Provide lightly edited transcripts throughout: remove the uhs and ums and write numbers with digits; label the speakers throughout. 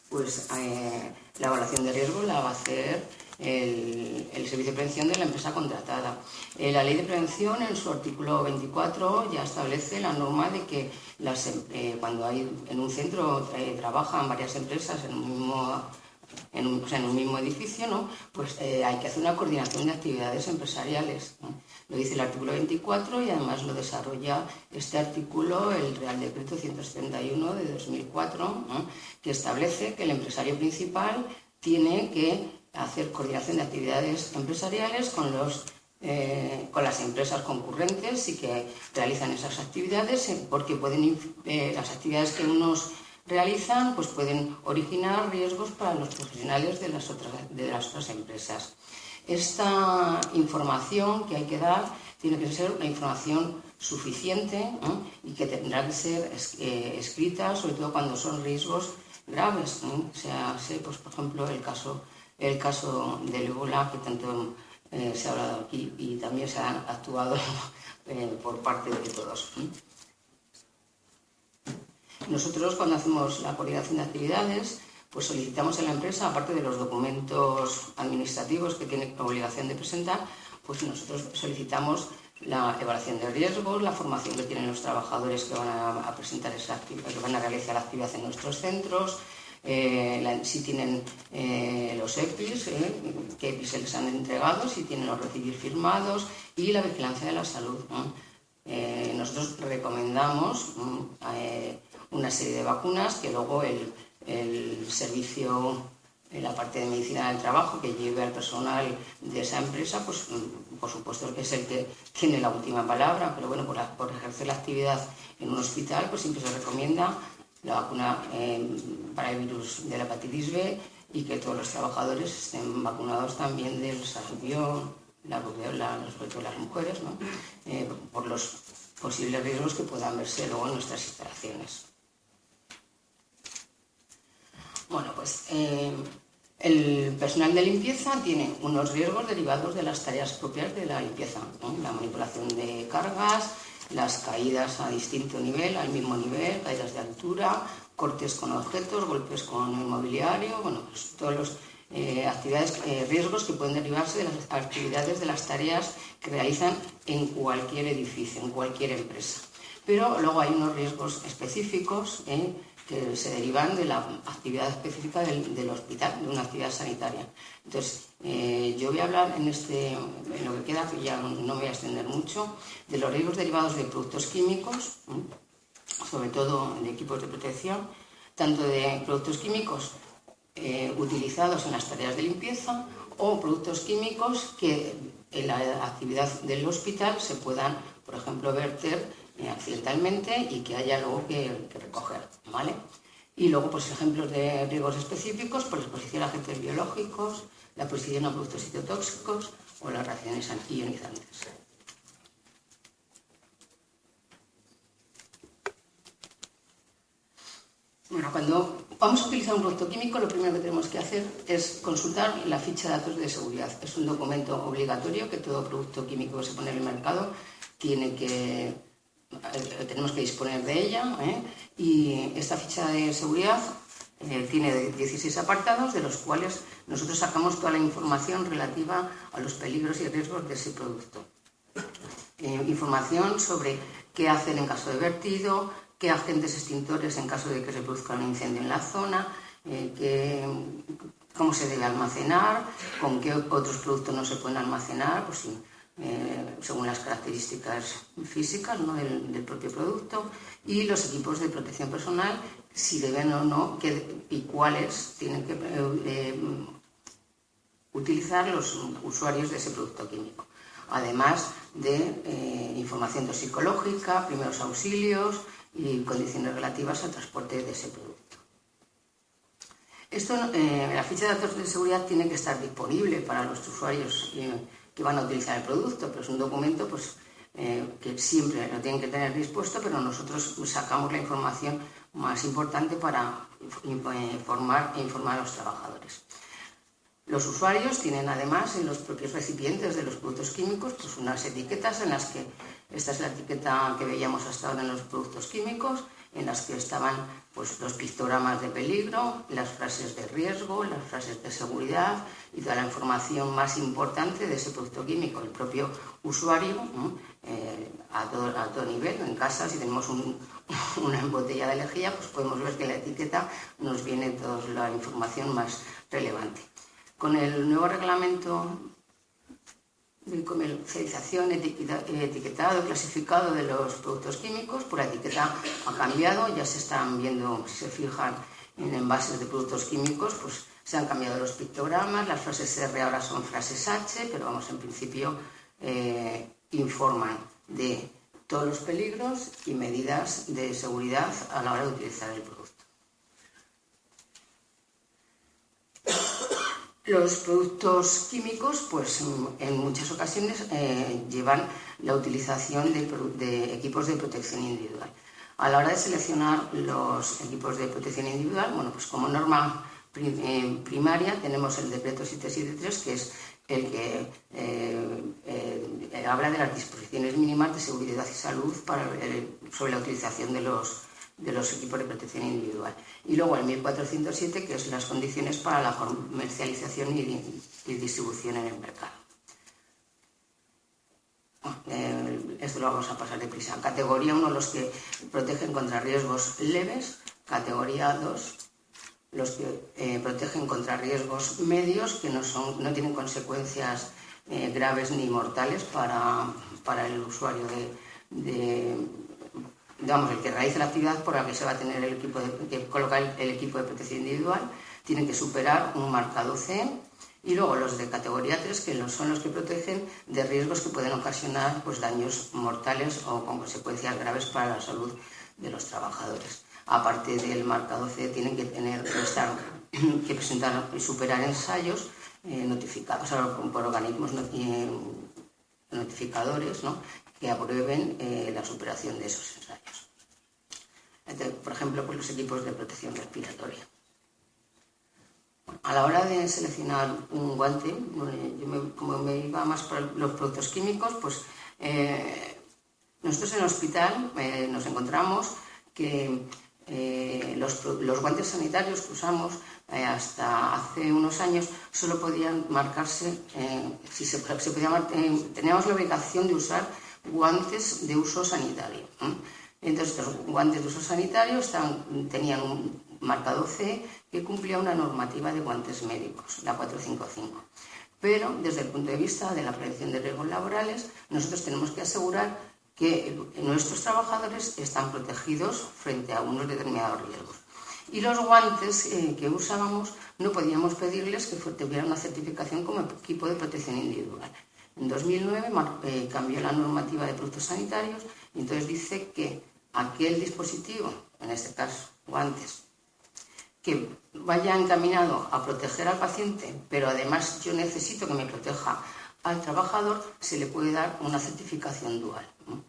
Speaker 1: pues la evaluación de riesgo la va a hacer el Servicio de Prevención de la empresa contratada. La Ley de Prevención, en su artículo 24, ya establece la norma de que cuando hay en un centro trabajan varias empresas en un mismo edificio, ¿no? Pues hay que hacer una coordinación de actividades empresariales, ¿no? Lo dice el artículo 24 y además lo desarrolla este artículo, el Real Decreto 171 de 2004, ¿no? Que establece que el empresario principal tiene que hacer coordinación de actividades empresariales con las empresas concurrentes y que realizan esas actividades, porque las actividades que unos realizan pues pueden originar riesgos para los profesionales de las otras empresas. Esta información que hay que dar tiene que ser una información suficiente, ¿no? Y que tendrá que ser escrita, sobre todo cuando son riesgos graves, ¿no? Pues, por ejemplo, el caso del ébola, que tanto se ha hablado aquí y también se ha actuado por parte de todos. Nosotros, cuando hacemos la coordinación de actividades, pues solicitamos a la empresa, aparte de los documentos administrativos que tiene obligación de presentar, pues nosotros solicitamos la evaluación de riesgos, la formación que tienen los trabajadores que van a presentar que van a realizar la actividad en nuestros centros, si tienen los EPIs, qué EPIs se les han entregado, si tienen los recibir firmados, y la vigilancia de la salud, ¿no? Nosotros recomendamos una serie de vacunas que luego el servicio, la parte de medicina del trabajo que lleve al personal de esa empresa, pues por supuesto que es el que tiene la última palabra, pero bueno, por ejercer la actividad en un hospital, pues siempre se recomienda la vacuna para el virus de la hepatitis B y que todos los trabajadores estén vacunados también del sarampión, la rubéola, sobre todo las mujeres, ¿no? Por los posibles riesgos que puedan verse luego en nuestras instalaciones. Bueno, pues el personal de limpieza tiene unos riesgos derivados de las tareas propias de la limpieza, ¿no? La manipulación de cargas, las caídas a distinto nivel, al mismo nivel, caídas de altura, cortes con objetos, golpes con el mobiliario, bueno, pues todos los riesgos que pueden derivarse de las actividades de las tareas que realizan en cualquier edificio, en cualquier empresa. Pero luego hay unos riesgos específicos que se derivan de la actividad específica del hospital, de una actividad sanitaria. Entonces, yo voy a hablar en lo que queda, que ya no me voy a extender mucho, de los riesgos derivados de productos químicos, sobre todo de equipos de protección, tanto de productos químicos utilizados en las tareas de limpieza o productos químicos que en la actividad del hospital se puedan, por ejemplo, verter accidentalmente y que haya luego que recoger, ¿vale? Y luego, pues ejemplos de riesgos específicos, por la exposición a agentes biológicos, la exposición a productos citotóxicos o las reacciones ionizantes. Bueno, cuando vamos a utilizar un producto químico, lo primero que tenemos que hacer es consultar la ficha de datos de seguridad. Es un documento obligatorio que todo producto químico que se pone en el mercado tenemos que disponer de ella, y esta ficha de seguridad tiene 16 apartados, de los cuales nosotros sacamos toda la información relativa a los peligros y riesgos de ese producto. Información sobre qué hacer en caso de vertido, qué agentes extintores en caso de que se produzca un incendio en la zona, cómo se debe almacenar, con qué otros productos no se pueden almacenar, pues sí, según las características físicas, ¿no? del propio producto, y los equipos de protección personal, si deben o no y cuáles tienen que utilizar los usuarios de ese producto químico. Además de información toxicológica, primeros auxilios y condiciones relativas al transporte de ese producto. La ficha de datos de seguridad tiene que estar disponible para los usuarios que van a utilizar el producto, pero es un documento pues, que siempre lo tienen que tener dispuesto, pero nosotros sacamos la información más importante para informar a los trabajadores. Los usuarios tienen además en los propios recipientes de los productos químicos pues unas etiquetas en las que, esta es la etiqueta que veíamos hasta ahora en los productos químicos, en las que estaban pues, los pictogramas de peligro, las frases de riesgo, las frases de seguridad y toda la información más importante de ese producto químico. El propio usuario, ¿no? A todo nivel, en casa, si tenemos una botella de lejía, pues podemos ver que en la etiqueta nos viene toda la información más relevante. Con el nuevo reglamento de comercialización, etiquetado y clasificado de los productos químicos, pues la etiqueta ha cambiado, ya se están viendo, si se fijan en envases de productos químicos, pues se han cambiado los pictogramas, las frases R ahora son frases H, pero vamos, en principio informan de todos los peligros y medidas de seguridad a la hora de utilizar el producto. Los productos químicos, pues en muchas ocasiones llevan la utilización de equipos de protección individual. A la hora de seleccionar los equipos de protección individual, bueno, pues como norma primaria tenemos el decreto 773, que es el que habla de las disposiciones mínimas de seguridad y salud sobre la utilización de los equipos de protección individual. Y luego el 1407, que es las condiciones para la comercialización y distribución en el mercado. Esto lo vamos a pasar deprisa. Categoría 1, los que protegen contra riesgos leves. Categoría 2, los que protegen contra riesgos medios, que no tienen consecuencias graves ni mortales para el usuario digamos, el que realiza la actividad por la que se va a tener que colocar el equipo de protección individual, tienen que superar un marcado C. Y luego los de categoría 3, que son los que protegen de riesgos que pueden ocasionar pues, daños mortales o con consecuencias graves para la salud de los trabajadores. Aparte del marcado C, tienen que presentar y superar ensayos notificados por organismos notificadores, ¿no?, que aprueben la superación de esos ensayos. Entonces, por ejemplo, pues los equipos de protección respiratoria. Bueno, a la hora de seleccionar un guante, como me iba más para los productos químicos, pues nosotros en el hospital nos encontramos que los guantes sanitarios que usamos hasta hace unos años solo podían marcarse, teníamos la obligación de usar guantes de uso sanitario. Entonces, los guantes de uso sanitario tenían un marcado C que cumplía una normativa de guantes médicos, la 455. Pero, desde el punto de vista de la prevención de riesgos laborales, nosotros tenemos que asegurar que nuestros trabajadores están protegidos frente a unos determinados riesgos. Y los guantes que usábamos no podíamos pedirles que tuvieran una certificación como equipo de protección individual. En 2009 cambió la normativa de productos sanitarios y entonces dice que aquel dispositivo, en este caso guantes, que vaya encaminado a proteger al paciente, pero además yo necesito que me proteja al trabajador, se le puede dar una certificación dual, ¿no?,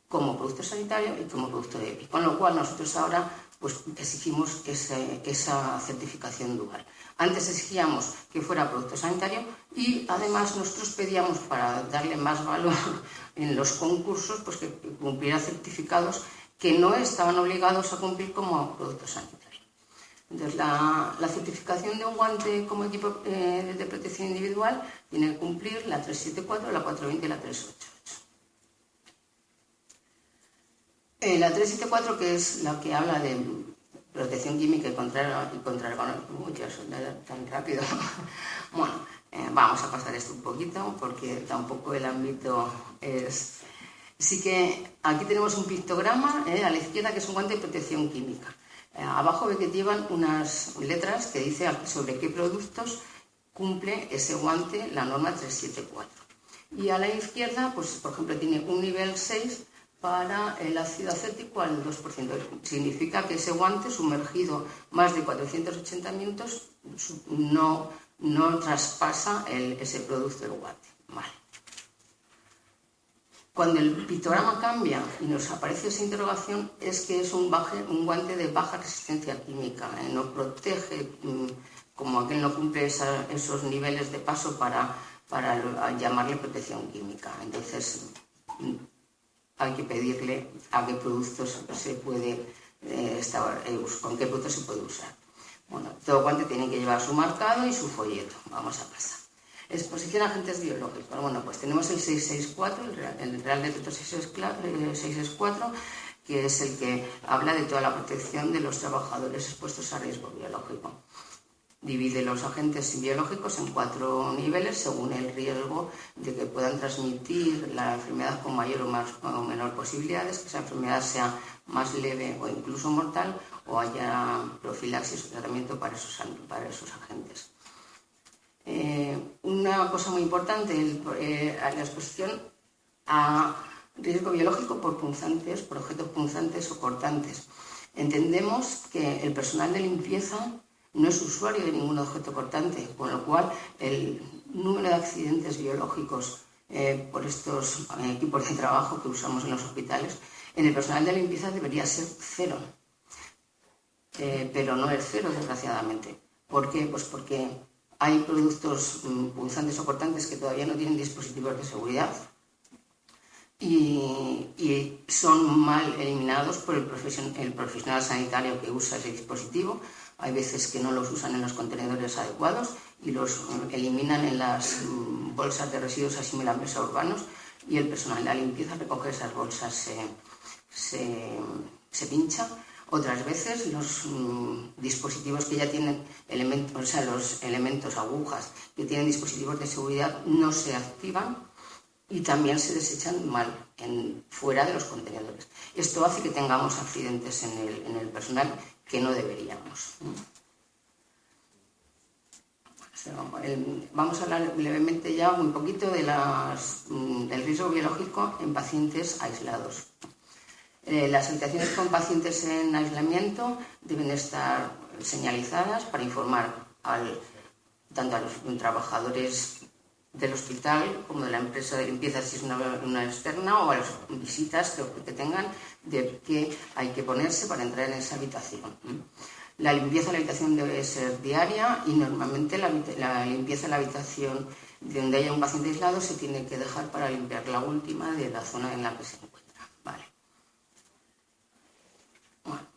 Speaker 1: como producto sanitario y como producto de EPI. Con lo cual nosotros ahora pues, exigimos esa certificación dual. Antes exigíamos que fuera producto sanitario y además nosotros pedíamos, para darle más valor en los concursos, pues que cumpliera certificados que no estaban obligados a cumplir como producto sanitario. Entonces, la certificación de un guante como equipo de protección individual tiene que cumplir la 374, la 420 y la 388. La 374, que es la que habla de protección química y contra el tan rápido. Bueno, vamos a pasar esto un poquito porque tampoco el ámbito es... Sí que aquí tenemos un pictograma a la izquierda que es un guante de protección química. Abajo ve que llevan unas letras que dice sobre qué productos cumple ese guante la norma 374. Y a la izquierda, pues por ejemplo, tiene un nivel 6 para el ácido acético al 2%. Significa que ese guante sumergido más de 480 minutos no traspasa ese producto del guante. Vale. Cuando el pictograma cambia y nos aparece esa interrogación, es que es un guante de baja resistencia química. No protege, como aquel no cumple esos niveles de paso para llamarle protección química. Entonces, hay que pedirle a qué productos se puede con qué producto se puede usar. Bueno, todo guante tiene que llevar su marcado y su folleto. Vamos a pasar. Exposición a agentes biológicos. Bueno, pues tenemos el 664, el Real Decreto 664, que es el que habla de toda la protección de los trabajadores expuestos a riesgo biológico. Divide los agentes biológicos en 4 niveles según el riesgo de que puedan transmitir la enfermedad con mayor o menor posibilidades, que esa enfermedad sea más leve o incluso mortal, o haya profilaxis o tratamiento para esos agentes. Una cosa muy importante es la exposición a riesgo biológico por punzantes, por objetos punzantes o cortantes. Entendemos que el personal de limpieza no es usuario de ningún objeto cortante, con lo cual el número de accidentes biológicos por estos equipos de trabajo que usamos en los hospitales, en el personal de limpieza debería ser 0. Pero no es 0, desgraciadamente. ¿Por qué? Pues porque hay productos punzantes o cortantes que todavía no tienen dispositivos de seguridad y son mal eliminados por el profesional sanitario que usa ese dispositivo. Hay veces que no los usan en los contenedores adecuados y los eliminan en las bolsas de residuos asimilables a urbanos, y el personal de la limpieza recoge esas bolsas, se pincha. Otras veces los dispositivos que ya tienen elementos, los elementos agujas que tienen dispositivos de seguridad no se activan y también se desechan mal fuera de los contenedores. Esto hace que tengamos accidentes en el personal que no deberíamos. Vamos a hablar brevemente ya un poquito de del riesgo biológico en pacientes aislados. Las habitaciones con pacientes en aislamiento deben estar señalizadas para informar tanto a los trabajadores del hospital como de la empresa de limpieza, si es una externa, o a las visitas que tengan, de qué hay que ponerse para entrar en esa habitación. La limpieza de la habitación debe ser diaria y normalmente la limpieza de la habitación donde haya un paciente aislado se tiene que dejar para limpiar la última de la zona en la que se encuentra. Vale. Bueno.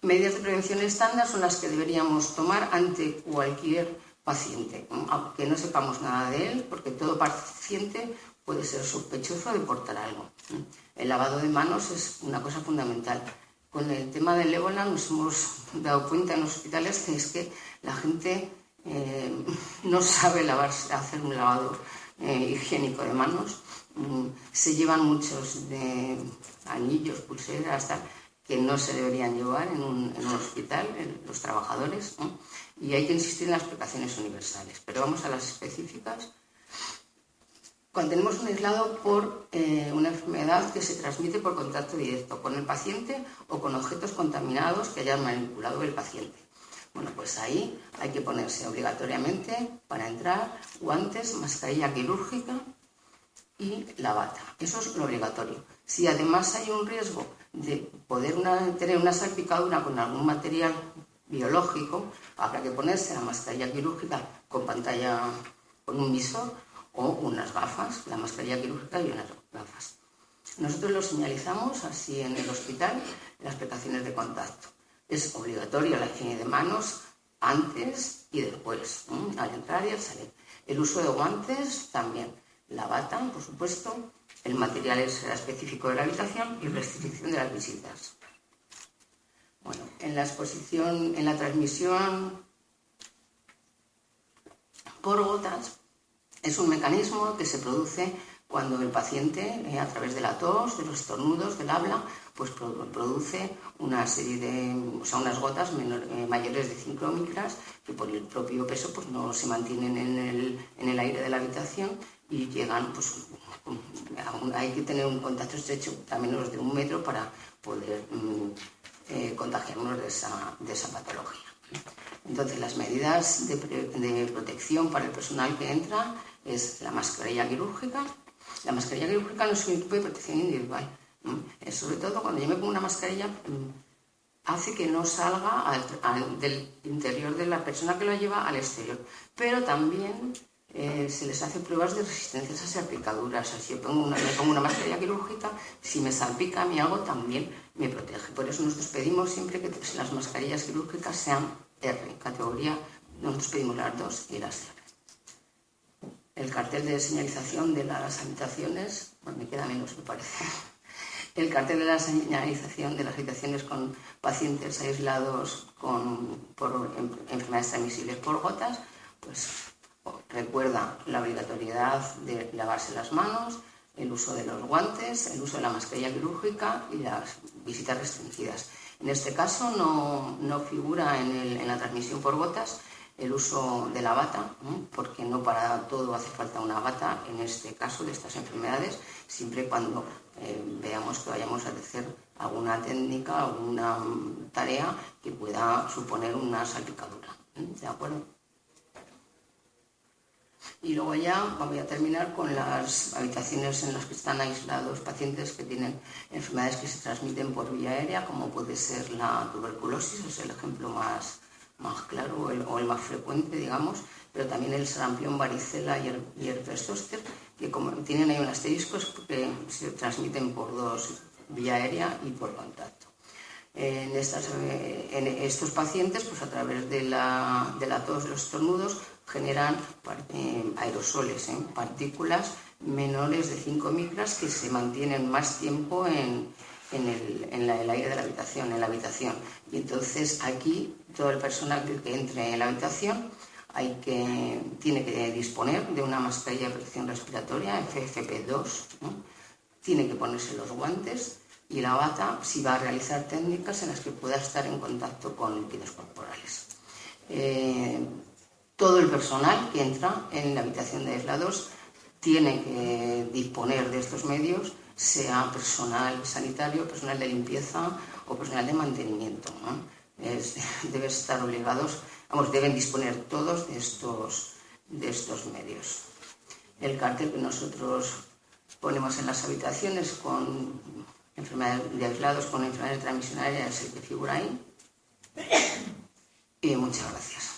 Speaker 1: Medidas de prevención estándar son las que deberíamos tomar ante cualquier paciente, aunque no sepamos nada de él, porque todo paciente puede ser sospechoso de portar algo. El lavado de manos es una cosa fundamental. Con el tema del ébola nos hemos dado cuenta en los hospitales que es que la gente no sabe hacer un lavado higiénico de manos. Se llevan muchos anillos, pulseras, tal, que no se deberían llevar en un hospital, los trabajadores, ¿no? Y hay que insistir en las precauciones universales. Pero vamos a las específicas. Cuando tenemos un aislado por una enfermedad que se transmite por contacto directo con el paciente o con objetos contaminados que hayan manipulado el paciente. Bueno, pues ahí hay que ponerse obligatoriamente, para entrar, guantes, mascarilla quirúrgica y la bata. Eso es lo obligatorio. Si además hay un riesgo de poder tener una salpicadura con algún material biológico, habrá que ponerse la mascarilla quirúrgica con pantalla, con un visor, o unas gafas, la mascarilla quirúrgica y unas gafas. Nosotros lo señalizamos así en el hospital, las precauciones de contacto. Es obligatoria la higiene de manos antes y después, al entrar y al salir. El uso de guantes también. La bata, por supuesto, el material será específico de la habitación y restricción de las visitas. Bueno, en la transmisión por gotas, es un mecanismo que se produce cuando el paciente, a través de la tos, de los estornudos, del habla, pues produce una serie unas gotas mayores de 5 micras que por el propio peso pues no se mantienen en el aire de la habitación y llegan, pues hay que tener un contacto estrecho a menos de 1 metro para poder contagiarnos de esa patología. Entonces, las medidas de protección para el personal que entra es la mascarilla quirúrgica. La mascarilla quirúrgica no es un tipo de protección individual. Sobre todo cuando yo me pongo una mascarilla, hace que no salga del interior de la persona que lo lleva al exterior. Pero también se les hace pruebas de resistencia a esas salpicaduras. Si yo me pongo una mascarilla quirúrgica, si me salpica a mí algo también me protege. Por eso nosotros pedimos siempre que las mascarillas quirúrgicas sean R, categoría, nosotros pedimos las 2 y las R. El cartel de señalización de las habitaciones, bueno, me queda menos me parece. El cartel de la señalización de las habitaciones con pacientes aislados por enfermedades transmisibles por gotas, pues recuerda la obligatoriedad de lavarse las manos, el uso de los guantes, el uso de la mascarilla quirúrgica y las visitas restringidas. En este caso no figura en la transmisión por gotas el uso de la bata, porque no para todo hace falta una bata, en este caso de estas enfermedades, siempre y cuando veamos que vayamos a hacer alguna técnica, alguna tarea que pueda suponer una salpicadura. ¿De acuerdo? Y luego ya voy a terminar con las habitaciones en las que están aislados pacientes que tienen enfermedades que se transmiten por vía aérea, como puede ser la tuberculosis, es el ejemplo más claro o el más frecuente, digamos, pero también el sarampión, varicela y herpes zóster, que como tienen ahí un asterisco, es porque se transmiten por vía aérea y por contacto. En estos pacientes, pues a través de la tos, de los estornudos, generan aerosoles, partículas menores de 5 micras que se mantienen más tiempo en el aire de la habitación, en la habitación. Y entonces aquí todo el personal que entre en la habitación tiene que disponer de una mascarilla de protección respiratoria, FFP2, ¿no? Tiene que ponerse los guantes y la bata si va a realizar técnicas en las que pueda estar en contacto con líquidos corporales. Todo el personal que entra en la habitación de aislados tiene que disponer de estos medios, sea personal sanitario, personal de limpieza o personal de mantenimiento, ¿no? Deben estar obligados, deben disponer todos de estos medios. El cartel que nosotros ponemos en las habitaciones con enfermedades de aislados con enfermedades de transmisión aérea es el que figura ahí. Y muchas gracias.